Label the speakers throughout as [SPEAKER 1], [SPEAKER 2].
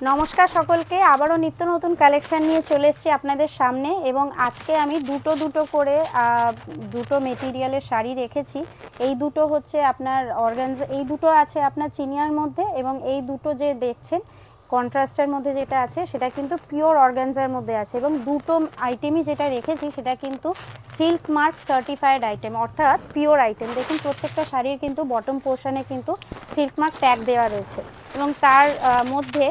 [SPEAKER 1] নমস্কার সকলকে, আবারও নিত্য নতুন কালেকশন নিয়ে চলে এসেছি আপনাদের সামনে। এবং আজকে আমি দুটো করে দুটো মেটেরিয়ালের শাড়ি রেখেছি। এই দুটো হচ্ছে আপনার অর্গানজা, এই দুটো আছে আপনার চিনিয়ার মধ্যে, এবং এই দুটো যে দেখছেন কন্ট্রাস্টের মধ্যে যেটা আছে সেটা কিন্তু পিওর অর্গানজার মধ্যে আছে। এবং দুটো আইটেমই যেটা রেখেছি সেটা কিন্তু সিল্ক মার্ক সার্টিফাইড আইটেম, অর্থাৎ পিওর আইটেম। দেখুন প্রত্যেকটা শাড়ির কিন্তু বটম পোর্শনে কিন্তু সিল্ক মার্ক ট্যাগ দেওয়া রয়েছে। এবং তার মধ্যে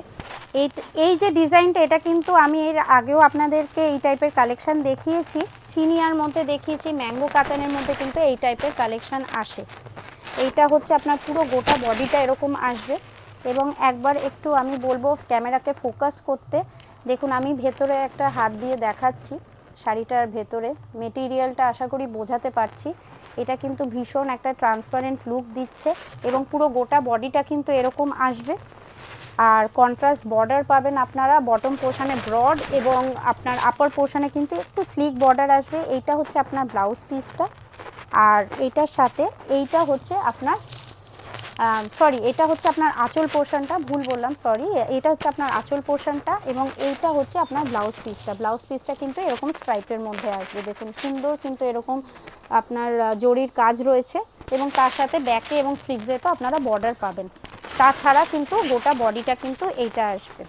[SPEAKER 1] এই যে ডিজাইনটা, এটা কিন্তু আমি এর আগেও আপনাদেরকে এই টাইপের কালেকশন দেখিয়েছি, চিনিয়ার মধ্যে দেখিয়েছি, ম্যাঙ্গো কাতানের মধ্যে কিন্তু এই টাইপের কালেকশন আসে। এইটা হচ্ছে আপনার পুরো গোটা বডিটা এরকম আসবে। এবং একবার একটু আমি বলবো ক্যামেরাকে ফোকাস করতে। দেখুন আমি ভেতরে একটা হাত দিয়ে দেখাচ্ছি, শাড়িটার ভেতরে মেটেরিয়ালটা আশা করি বোঝাতে পারছি। এটা কিন্তু ভীষণ একটা ট্রান্সপারেন্ট লুক দিচ্ছে, এবং পুরো গোটা বডিটা কিন্তু এরকম আসবে। আর কন্ট্রাস্ট বর্ডার পাবেন আপনারা, বটম পোর্শনে ব্রড এবং আপনার আপার পোর্শনে কিন্তু একটু স্লিক বর্ডার আসবে। এইটা হচ্ছে আপনার ব্লাউজ পিসটা। আর এইটার সাথে এইটা হচ্ছে আপনার এটা হচ্ছে আপনার আঁচল পোর্শনটা, ভুল বললাম, সরি। এটা হচ্ছে আপনার আঁচল পোর্শনটা, এবং এইটা হচ্ছে আপনার ব্লাউজ পিসটা। ব্লাউজ পিসটা কিন্তু এরকম স্ট্রাইপের মধ্যে আসবে। দেখুন সুন্দর কিন্তু এরকম আপনার জরির কাজ রয়েছে, এবং তার সাথে ব্যাকে এবং স্লিভসে তো আপনারা বর্ডার পাবেন। তাছাড়া কিন্তু গোটা বডিটা কিন্তু এইটা আসবে।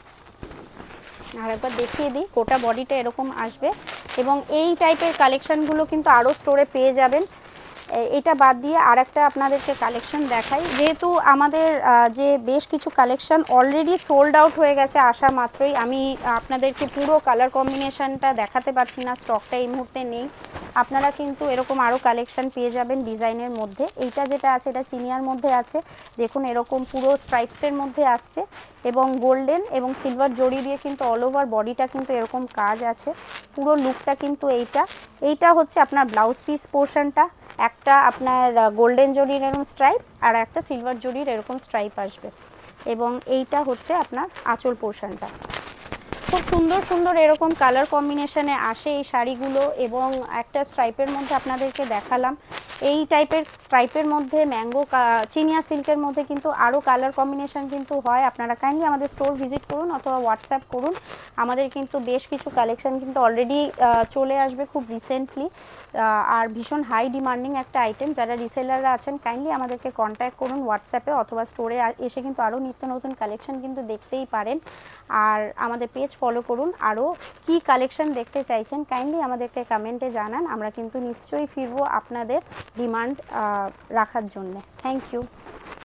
[SPEAKER 1] আর একবার দেখিয়ে দিই, গোটা বডিটা এরকম আসবে। এবং এই টাইপের কালেকশানগুলো কিন্তু আরও স্টোরে পেয়ে যাবেন। এটা বাদ দিয়ে আর একটা আপনাদেরকে কালেকশন দেখাই। যেহেতু আমাদের যে বেশ কিছু কালেকশন অলরেডি সোল্ড আউট হয়ে গেছে আসা মাত্রই, আমি আপনাদেরকে পুরো কালার কম্বিনেশনটা দেখাতে পারছি না, স্টকটা এই মুহূর্তে নেই। আপনারা কিন্তু এরকম আরও কালেকশন পেয়ে যাবেন ডিজাইনের মধ্যে। এইটা যেটা আছে এটা চিনিয়ার মধ্যে আছে। দেখুন এরকম পুরো স্ট্রাইপসের মধ্যে আসছে, এবং গোল্ডেন এবং সিলভার জড়ি দিয়ে কিন্তু অল ওভার বডিটা কিন্তু এরকম কাজ আছে। পুরো লুকটা কিন্তু এইটা হচ্ছে আপনার ব্লাউজ পিস পোর্শনটা। একটা আপনার গোল্ডেন জরির এরকম স্ট্রাইপ, আর একটা সিলভার জরির এরকম স্ট্রাইপ আসবে। এবং এইটা হচ্ছে আপনার আঁচল পোর্শনটা। খুব সুন্দর সুন্দর এরকম কালার কম্বিনেশনে আসে এই শাড়িগুলো। এবং একটা স্ট্রাইপের মধ্যে আপনাদেরকে দেখালাম, এই টাইপের স্ট্রাইপের মধ্যে ম্যাঙ্গো চিনিয়া সিল্কের মধ্যে কিন্তু আরও কালার কম্বিনেশন কিন্তু হয়। আপনারা কাইন্ডলি আমাদের স্টোর ভিজিট করুন অথবা হোয়াটসঅ্যাপ করুন। আমাদের কিন্তু বেশ কিছু কালেকশন কিন্তু অলরেডি চলে আসবে খুব রিসেন্টলি। আর ভীষণ হাই ডিমান্ডিং একটা আইটেম। যারা রিসেলাররা আছেন কাইন্ডলি আমাদেরকে কন্ট্যাক্ট করুন হোয়াটসঅ্যাপে, অথবা স্টোরে এসে কিন্তু আরও নিত্য নতুন কালেকশন কিন্তু দেখতেই পারেন। আর আমাদের পেজ ফলো করুন। আরও কী কালেকশন দেখতে চাইছেন কাইন্ডলি আমাদেরকে কমেন্টে জানান, আমরা কিন্তু নিশ্চয়ই ফিরবো আপনাদের ডিমান্ড রাখার জন্যে। Thank you.